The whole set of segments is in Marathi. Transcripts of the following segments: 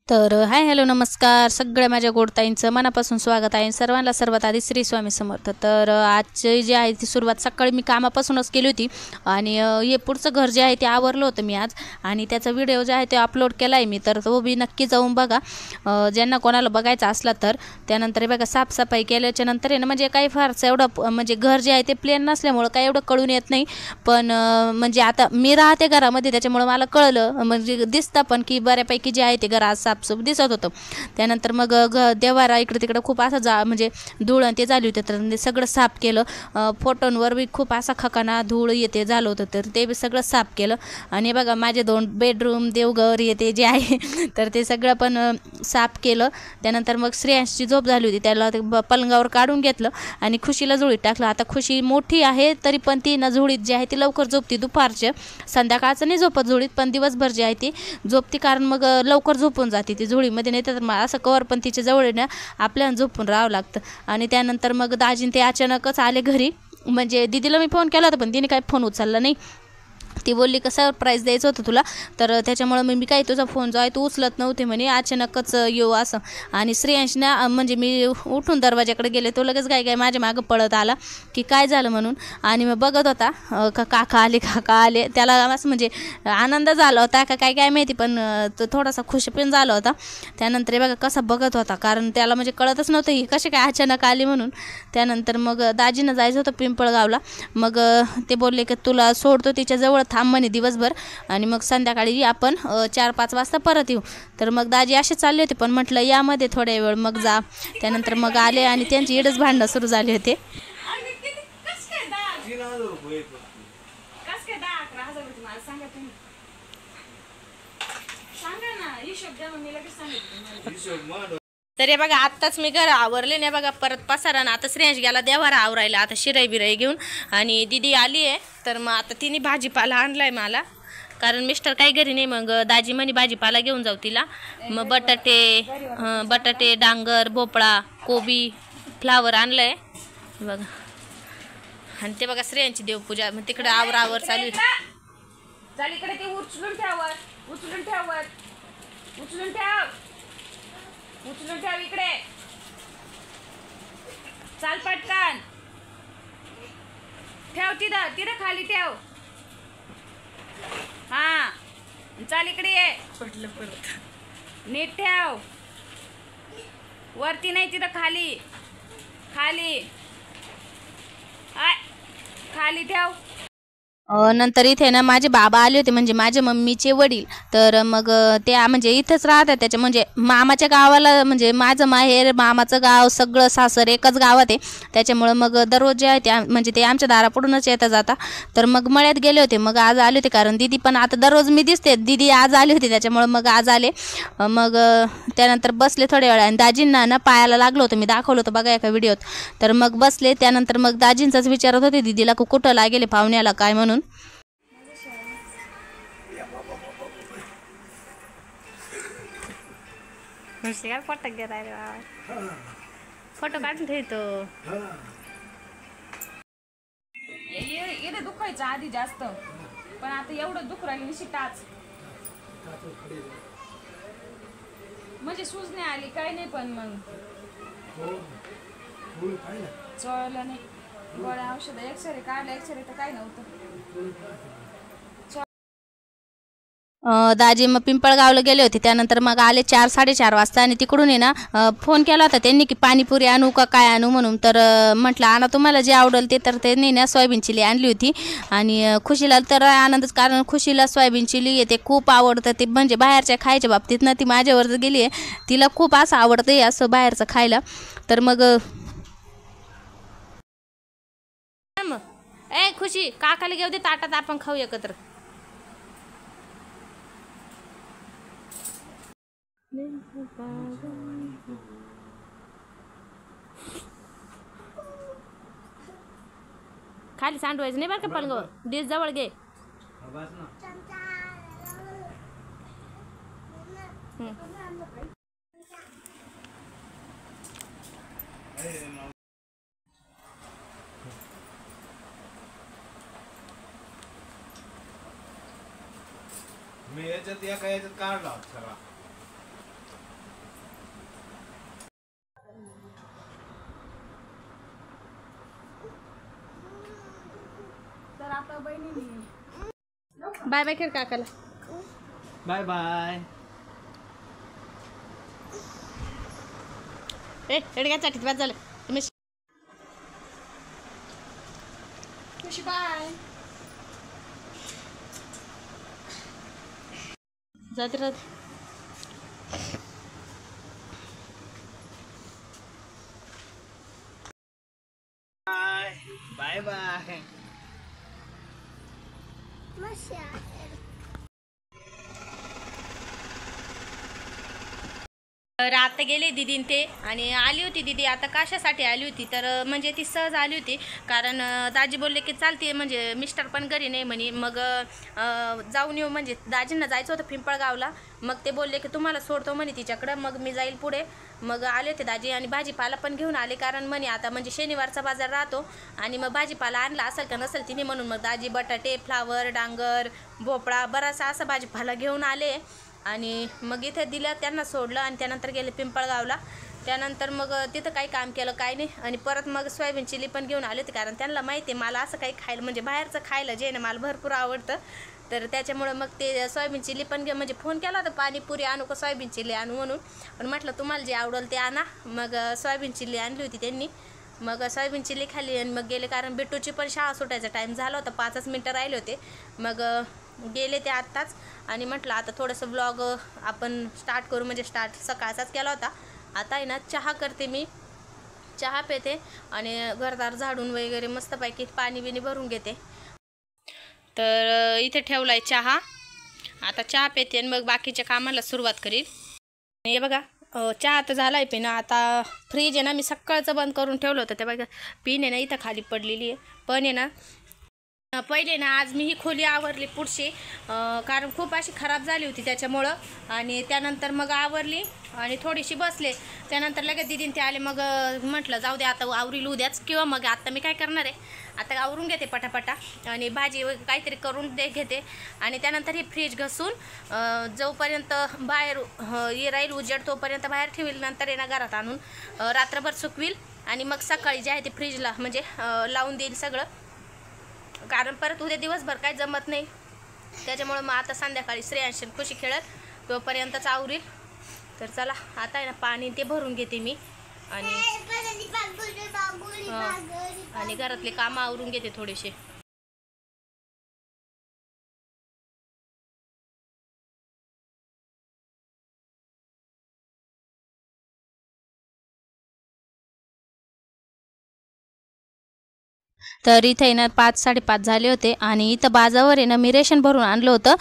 तर हाय हॅलो नमस्कार सगळ्या माझ्या गोडताईंचं मनापासून स्वागत आहे. सर्वांना सर्वात आधी श्री स्वामी समर्थ. तर आजची जी आहे ती सुरुवात सकाळी मी कामापासूनच केली होती आणि हे पुढचं घर जे आहे ते आवरलं होतं मी आज आणि त्याचा व्हिडिओ जे आहे ते अपलोड केला आहे मी. तर तो बी नक्की जाऊन बघा ज्यांना कोणाला बघायचा असला तर. त्यानंतर बघा साफसफाई केल्याच्या नंतर आहे ना म्हणजे काही फारसं एवढं म्हणजे घर जे आहे ते प्लेन नसल्यामुळं काही एवढं कळून येत नाही. पण म्हणजे आता मी राहते घरामध्ये त्याच्यामुळं मला कळलं म्हणजे दिसतं पण की बऱ्यापैकी जे आहे ते घर आज साफसूफ दिसत होतं. त्यानंतर मग देवारा इकडे तिकडे खूप असं म्हणजे धूळ ते झाली होती तर ते सगळं साफ केलं. फोटोंवर बी खूप असा खकाना धूळ येते झालं होतं तर ते बी सगळं साफ केलं. आणि बघा माझे 2 बेडरूम देवघर येते जे आहे तर ते सगळं पण साफ केलं. त्यानंतर मग श्रेयांशची झोप झाली होती त्याला ते पलंगावर काढून घेतलं आणि खुशीला झोळीत टाकलं. आता खुशी मोठी आहे तरी पण ती ना झोळीत जी आहे ती लवकर झोपते. दुपारच्या संध्याकाळचं नाही झोपत झोळीत पण दिवसभर जी आहे ती झोपते कारण मग लवकर झोपून जाते ती झोळीमध्ये. नाही तर मग असं कवर पण तिच्या जवळ ना आपल्याला झोपून राहावं लागतं. आणि त्यानंतर मग दाजीन ते अचानकच आले घरी. म्हणजे दीदीला मी फोन केला होता पण तिने काही फोन उचलला नाही. ती बोलली का सरप्राईज द्यायचं होतं तुला तर त्याच्यामुळं मी काही तुझा फोन जो आहे तू उचलत नव्हते म्हणे अचानकच येऊ असं. आणि श्रेयांशना म्हणजे मी उठून दरवाजाकडे गेले तो लगेच काय माझ्या मागं पळत आला की काय झालं म्हणून. आणि मग बघत होता काका आले त्याला असं म्हणजे आनंद झाला होता का काय माहिती पण तो थोडासा खुश पण झाला होता. त्यानंतर बघा कसा बघत होता कारण त्याला म्हणजे कळतच नव्हतं ही कशी काय अचानक आली म्हणून. त्यानंतर मग दाजीनं जायचं होतं पिंपळगावला. मग ते बोलले की तुला सोडतो तिच्याजवळ थांब म्हणे दिवसभर आणि मग संध्याकाळी आपण 4-5 वाजता परत येऊ. तर मग दाजी असे चालले होते पण म्हटलं यामध्ये थोड्या वेळ मग जा. त्यानंतर मग आले आणि त्यांची इडच भांडणं सुरू झाले होते. तर हे बघा आत्ताच मी घर आवरले नाही बघा परत पसारा ना आता श्रेयांश गेला देवारा आवरायला आता शिराई बिराई घेऊन. आणि दिदी आली आहे तर मग आता तिने भाजीपाला आणलाय मला कारण मिस्टर काही घरी नाही. मग दाजी म्हणे भाजीपाला घेऊन जाऊ तिला. मग बटाटे डांगर भोपळा कोबी फ्लावर आणलंय बघा. आणि ते बघा श्रेयांची देवपूजा मग तिकडे आवर चालू चाल इकडे ते उचलून ठेव इकडे चाल पटकन ठेव तिथं खाली ठेव. हा चाल इकडे ये पडलं परत नीट ठेव वरती नाही तिथं खाली खाली ठेव. नंतर इथे ना माझे बाबा आले होते म्हणजे माझ्या मम्मीचे वडील. तर मग ते म्हणजे इथंच राहतात त्याच्या म्हणजे मामाच्या गावाला म्हणजे माझं माहेर मामाचं गाव सगळं सासर एकच गावात आहे. त्याच्यामुळं मग दररोज जे आहे ते म्हणजे ते आमच्या दारापुढूनच येता जाता. तर मग मळ्यात गेले होते मग आज आले होते कारण दीदी पण आता दररोज मी दिसते दीदी आज आली होती त्याच्यामुळं मग आज आले. मग त्यानंतर बसले थोड्या वेळा आणि दाजींना ना पायाला लागलं होतं मी दाखवलं होतं बघा एका व्हिडिओत. तर मग बसले त्यानंतर मग दाजींचाच विचारत होते दीदीला कुठं लागेले पाहुण्याला काय म्हणून. फोटो काढून ठेवतो. येते दुखायचं आधी जास्त पण आता एवढं दुख राहिली निशी टाच म्हणजे सूज नाही आली काही नाही पण मग चळलं नाही. गोळ्या औषध एक्सरे काढलं एक्सरे तर काय नव्हतं. दाजी मग पिंपळगावला गेले होते त्यानंतर मग आले 4-4:30 वाजता. आणि तिकडून आहे ना फोन केला होता त्यांनी की पाणीपुरी आणू का काय आणू म्हणून. तर म्हटलं आणा तुम्हाला जे आवडेल ते. तर त्यांनी ना सोयाबीन चिली आणली होती आणि खुशीला तर आनंदच कारण खुशीला सोयाबीन चिली येते खूप आवडतं ते म्हणजे बाहेरच्या खायच्या बाबतीत ना ती माझ्यावर गेली आहे. तिला खूप असं आवडतं असं बाहेरचं खायला. तर मग खुशी काकाला घेऊ दे ताटात आपण खाऊ एकत्र. खाली सांडवायचं नाही बरं का पलंगावर डिश जवळ घे. मी याच्यात एका याच्यात काढला सगळा बाय बाय कर काकाला. Bye bye. एडग्या चाटीत बाद झालं तुम्ही. बाय जाते राहते. Bye bye. तर आता गेले दीदीन ते आणि आली होती दीदी. आता कशासाठी आली होती तर म्हणजे ती सहज आली होती, कारण दाजी बोलले की चालते, म्हणजे मिस्टर पण घरी नाही म्हणे. मग जाऊन येऊ, म्हणजे दाजींना जायचं होतं पिंपळगावला. मग ते बोलले की तुम्हाला सोडतो म्हणे तिच्याकडं, मग मी जाईल पुढे. मग आले होते दाजी आणि भाजीपाला पण घेऊन आले, कारण म्हणे आता म्हणजे शनिवारचा बाजार राहतो आणि मग भाजीपाला आणला असेल का नसेल तिने, म्हणून मग दाजी बटाटे, फ्लावर, डांगर, भोपळा बराचसा असा भाजीपाला घेऊन आले. आणि मग इथे दिलं, त्यांना सोडलं आणि त्यानंतर गेले पिंपळगावला. त्यानंतर मग तिथं काही काम केलं काही नाही. आणि परत मग सोयाबीन चिली पण घेऊन आले होते, कारण त्यांना माहिती आहे मला असं काही खायला, म्हणजे बाहेरचं खायला जे ना मला भरपूर आवडतं. तर त्याच्यामुळं मग ते सोयाबीन चिली पण म्हणजे फोन केला होता पाणीपुरी आणू का सोयाबीन चिली आणू म्हणून, पण म्हटलं तुम्हाला जे आवडेल ते आणा. मग सोयाबीन चिली आणली होती त्यांनी. मग सोयाबीन चिली खाल्ली आणि मग गेले, कारण बिट्टूची पण शाळा सुटायचा टाईम झाला होता, 5च मिनटं राहिले होते. मग गेले ते आत्ताच आणि म्हटलं आता थोडंसं ब्लॉग आपण स्टार्ट करू, म्हणजे स्टार्ट सकाळचाच केला होता. आता आहे ना चहा करते मी, चहा पिते आणि घरदार झाडून वगैरे मस्तपैकी पाणी बिणी भरून घेते. तर इथे ठेवलाय चहा. आता चहा पिते आणि मग बाकीच्या कामाला सुरुवात करील. हे बघा चहा तर झाला आहे पिणं. आता फ्रीज आहे ना मी सकाळचं बंद करून ठेवलं होतं, ते बघा पिन आहे ना इथं खाली पडलेली आहे. पण आहे ना पहिले ना आज मी ही खोली आवरली पुढची, कारण खूप अशी खराब झाली होती त्याच्यामुळं. आणि त्यानंतर मग आवरली आणि थोडीशी बसले. त्यानंतर लगेच दीदीन ते आले. मग म्हटलं जाऊ दे आता आवरील उद्याच, किंवा मग आता मी काय करणार आहे, आता आवरून घेते पटापटा आणि भाजी काहीतरी करून घेते. आणि त्यानंतर ही फ्रीज घसून जोपर्यंत बाहेर हे राहील उजेड तोपर्यंत बाहेर ठेवील. नंतर आहे ना घरात आणून रात्रभर सुकवील आणि मग सकाळी जे आहे ते फ्रीजला म्हणजे लावून देईल सगळं, कारण परत उद्या दिवसभर काय जमत नाही. त्याच्यामुळं मग आता संध्याकाळी श्रेयांशी खुशी खेळत तोपर्यंतच आवरील. तर चला आता आहे ना पाणी ते भरून घेते मी आणि घरातले कामं आवरून घेते थोडेसे. तर इथे आहे ना 5-5:30 झाले होते आणि इथं बाजावर आहे ना मी रेशन भरून आणलं होतं.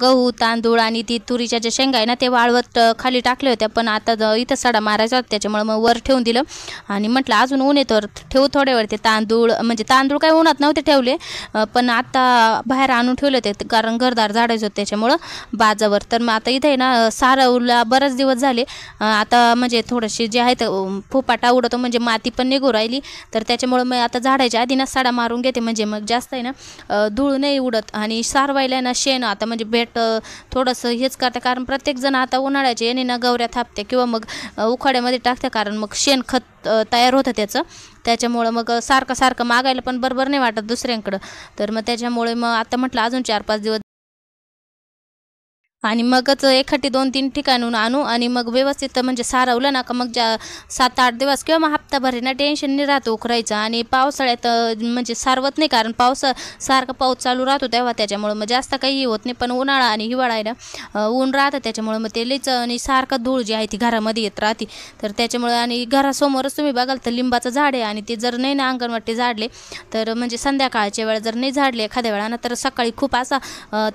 गहू, तांदूळ आणि ती तुरीच्या ज्या शेंगा आहे ना ते वाळवत खाली टाकले होत्या, पण आता इथं सडा मारायचा होता त्याच्यामुळे मग वर ठेवून दिलं. आणि म्हटलं अजून ऊन येतं ठेवू थोड्या वेळ. ते तांदूळ म्हणजे तांदूळ काही उन्हात नव्हते ठेवले, पण आता बाहेर आणून ठेवले होते, कारण घरदार झाडायचं होतं त्याच्यामुळं बाजावर. तर मग आता इथे आहे ना सारवला बरेच दिवस झाले. आता म्हणजे थोडेसे जे आहेत फुपाटा उडतो, म्हणजे माती पण निघू राहिली. तर त्याच्यामुळं मग आता झाडायच्या आधी ना साडा मारून घेते, म्हणजे मग जास्त आहे ना धूळ नाही उडत. आणि सारवायला ना शेण आता म्हणजे भेट थोडंसं हेच करते, कारण प्रत्येकजण आता उन्हाळ्याचे याने ना गवऱ्या थापते किंवा मग उखाड्यामध्ये टाकते, कारण मग शेणखत तयार होतं त्याचं. त्याच्यामुळं मग सारखं मागायला पण बरोबर नाही वाटत दुसऱ्यांकडं. तर मग त्याच्यामुळे मग आता म्हटलं अजून 4-5 दिवस आणि मगच एखादी 2-3 ठिकाणून आणू आणि मग व्यवस्थित म्हणजे सारवलं ना का मग 7-8 दिवस किंवा मग हप्ताभर ना टेन्शन नाही राहतं उकरायचं. आणि पावसाळ्यात म्हणजे सारवत नाही, कारण सारखा पाऊस चालू राहतो तेव्हा, त्याच्यामुळं मग जास्त काही होत नाही. पण उन्हाळा आणि हिवाळा आहे ना ऊन राहतं, त्याच्यामुळं मग ते लईच आणि सारखं धूळ जी आहे ती घरामध्ये येत राहते. तर त्याच्यामुळं आणि घरासमोरच तुम्ही बघाल तर लिंबाचं झाड आहे, आणि ते जर नाही ना अंगणवाडी झाडले तर म्हणजे संध्याकाळच्या वेळा जर नाही झाडले एखाद्या वेळा तर सकाळी खूप असा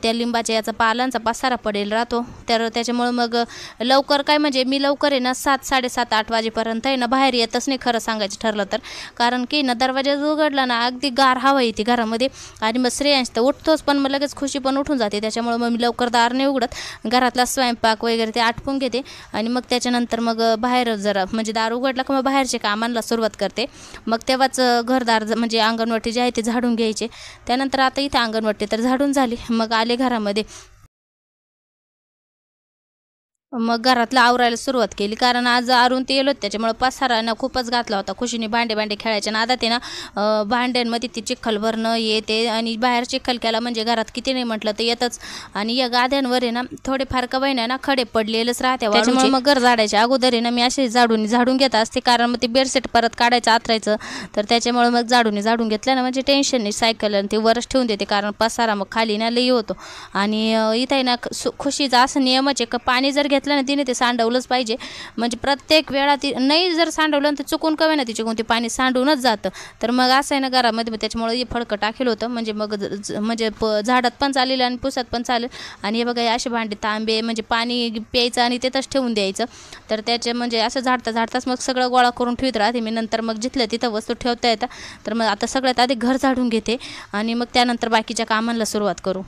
त्या लिंबाच्या याचा पालांचा पसारा पडेल राहतो. तर त्याच्यामुळं मग लवकर काय म्हणजे मी लवकर आहे ना 7-7:30-8 वाजेपर्यंत आहे ना बाहेर येतच नाही, खरं सांगायचं ठरलं तर. कारण की ना दरवाजा उघडला ना अगदी गार हवा येते घरामध्ये. आणि मग श्रेयांश तर उठतोच, पण मग लगेच खुशी पण उठून जाते. त्याच्यामुळं मग मी लवकर दार नाही उघडत, घरातला स्वयंपाक वगैरे ते आटपून घेते आणि मग त्याच्यानंतर मग बाहेर जरा म्हणजे दार उघडला की मग बाहेरचे कामांना सुरुवात करते. मग तेव्हाच घरदार म्हणजे अंगणवाडी जे आहे ते झाडून घ्यायचे. त्यानंतर आता इथे अंगणवाडी तर झाडून झाली. मग आले घरामध्ये मग घरातलं आवरायला सुरुवात केली, कारण आज अरुण ते येलो त्याच्यामुळे पसारा ना खूपच घातला होता. खुशीने भांडे खेळायचे ना, आता ते ना भांड्यांमध्ये ती चिखल भरणं येते आणि बाहेर चिखल केला म्हणजे घरात किती नाही म्हटलं तर येतच. आणि या गाद्यांवर आहे ना थोडेफार का बहिणा ना खडे पडलेलेच राहते, त्याच्यामुळे मग घर झाडायच्या अगोदर आहे ना मी असे झाडून घेत असते, कारण मग ते बेडशीट परत काढायचं आथरायचं. तर त्याच्यामुळे मग झाडून घेतलं ना म्हणजे टेन्शन नाही. सायकल आणि ते वरच ठेवून देते, कारण पसारा मग खाली ना लई होतो. आणि इथं आहे ना खुशीचा असं नियमच आहे का पाणी जर घेतलं ना तिने ते सांडवलंच पाहिजे. म्हणजे प्रत्येक वेळा ती नाही जर सांडवलं तर चुकून कवे ना तिच्याकडून ते पाणी सांडूनच जातं. तर मग असं आहे ना घरामध्ये, त्याच्यामुळे हे फडकं टाकेलं होतं म्हणजे मग म्हणजे झाडात पण चालेल आणि पुसात पण चालेल. आणि हे बघा असे भांडे तांबे म्हणजे पाणी प्यायचं आणि तिथंच ठेवून द्यायचं. तर त्याचे म्हणजे असं झाडताच मग सगळं गोळा करून ठेवत राहते मी. नंतर मग जिथलं तिथं वस्तू ठेवता येतात. तर मग आता सगळ्यात आधी घर झाडून घेते आणि मग त्यानंतर बाकीच्या कामांना सुरुवात करू.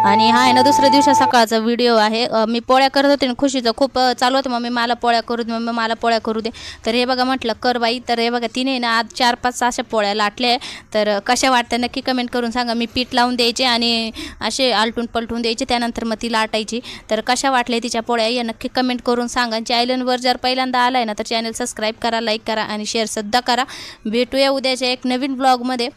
आणि हा आहे ना दुसऱ्या दिवशी सकाळचा व्हिडिओ आहे. मी पोळ्या करत होते आणि खुशीचं खूप चालू होतं, मम्मी मला पोळ्या करू दे, मम्मी मला पोळ्या करू दे. तर हे बघा म्हटलं कर बाई. तर हे बघा तिने ना आज 4-5 अशा पोळ्या लाटल्या. तर कशा वाटतं नक्की कमेंट करून सांगा. मी पीठ लावून द्यायचे आणि असे आलटून पलटून द्यायचे, त्यानंतर मग ती लाटायची. तर कशा वाटल्या तिच्या पोळ्या या नक्की कमेंट करून सांगा. चॅनलवर जर पहिल्यांदा आलाय ना तर चॅनल सबस्क्राईब करा, लाईक करा आणि शेअरसुद्धा करा. भेटूया उद्याच्या एक नवीन ब्लॉगमध्ये.